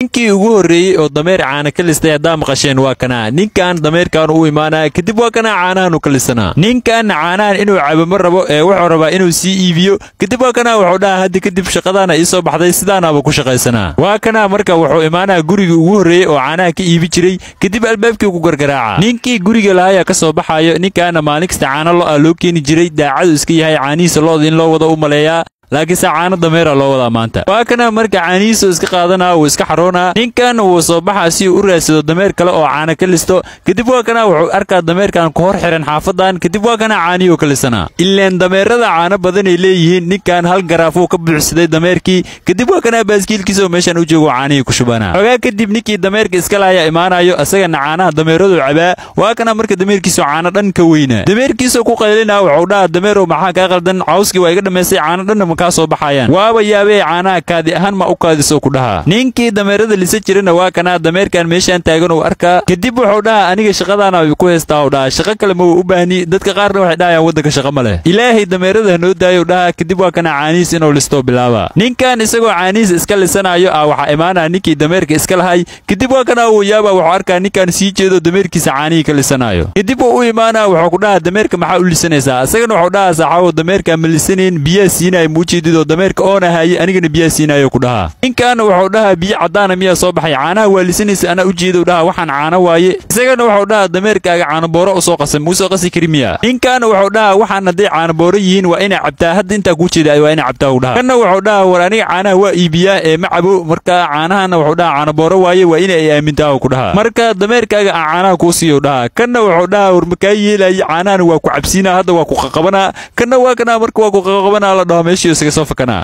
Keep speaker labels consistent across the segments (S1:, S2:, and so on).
S1: ninkii ugu horeeyay oo dameer caana ka listay hadaa maqasheen waa kana ninkan dameerkan uu imaanaa kadib waa kana caanahan uu ka lisana ninkan caanahan inuu cabo ma rabo wuxuu rabaa inuu sii iibiyo kadib waa kana wuxuu dhahaa hadda kadib shaqadana ii soo baxday sidaanaba ku shaqaysanaa waa kana marka wuxuu imaanaa guriga ugu horeeyay oo caanaha ka iibi jiray kadib albaabkii ku gargaraaca ninkii guriga lahaaya ka soo baxayo ninkan maalin kasta caano loo keeni jiray daacadu iska yahay caanihiisa lo'da in loo wada u maleeyaa laakiin saacana dameera loo wada maanta waa kana marka caanihiisa iska qaadana oo iska xaroona ninkan uu soo baxa si uu raasado dameer kale oo caana ka listo kadib waa kana wuxuu arkaa dameerkan ku hor xiran xaafadan kadib waa kana caaniyo ka lisana ileen dameerada caana badan ay leeyihiin ninkan hal garaafo ka buuxsaday dameerkii kadib waa kana baaskiilkiisa meeshan u joogo caaniyo ku shubana xogaa kadib ninkii dameerka iska laaya imaanayo asagana caanaha dameeradu cabaa waa kana marka dameerkiisa caana dhan ka weyna dameerkiisa ku qaylina wuxuu dhahaa dameero maxaa ka qaldan cawski waa iga dhameysay caana dhan soo baxayaan waaba yaabay caanaha kaadi ahaan ma u kaadiso ku dhaha ninkii dameerada lisa jirana waa kana dameerkan meeshan taagan oo arka kadib wuxuu dhaha aniga shaqadana ku heystaa oo dhaha shaqo kale ma u baahni dadka qaarna waxay dhaayaan wadanka shaqo ma leh ilaahay dameerada noo daayo dhaha kadib waa kana caaniis inuu listo bilaaba ninkan isagoo caaniis iska lisanayo waxa imaanaa ninkii dameerka iska lahay kadib waa kana uu yaaba wuxuu arkaa ninkan sii jeedo dameerkiisa caanihi ka lisanayo kadib uu imaanaa wuxuu ku dhaha dameerka maxaa u lisanaysaa asagana wuxuu dhaha saxaabo dameerka ma lisanin biyo siinay dido dameerka oo nahay anigana biyo siinayo ku dhaha ninkan wuxuu dhahaa biyo cadaana miya soo baxay caanaha waa lisanaysa ana u jeedo dhaha waxaan caana waaye isagana wuxuu dhahaa dameerkaaga caana booro u soo qasam uu soo qasi karimiya ninkan wuxuu dhahaa waxaan haday caana booro yihiin waa inay cabtaa hadda inta ku jeeday waa inay cabtaa u dhaha kana wuxuu dhahaa war aniga caanaha waa iibiyaa ma cabo marka caanahana wuxuu dhahaa caana booro waaye waa inay aamintaa ku dhaha marka dameerkaaga caanaha ku siiyo dhaha kana wuxuu dhahaa war makaa yeelay caanahan waa ku cabsiina hadda waa ku qaqabana kana waa kana marka waa ku qaqabana la dhaho meeshii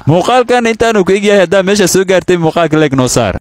S1: muuqaalkan intaanu ka egyahay hadaa meesha soo gaartay muuqaalka leeg noo saar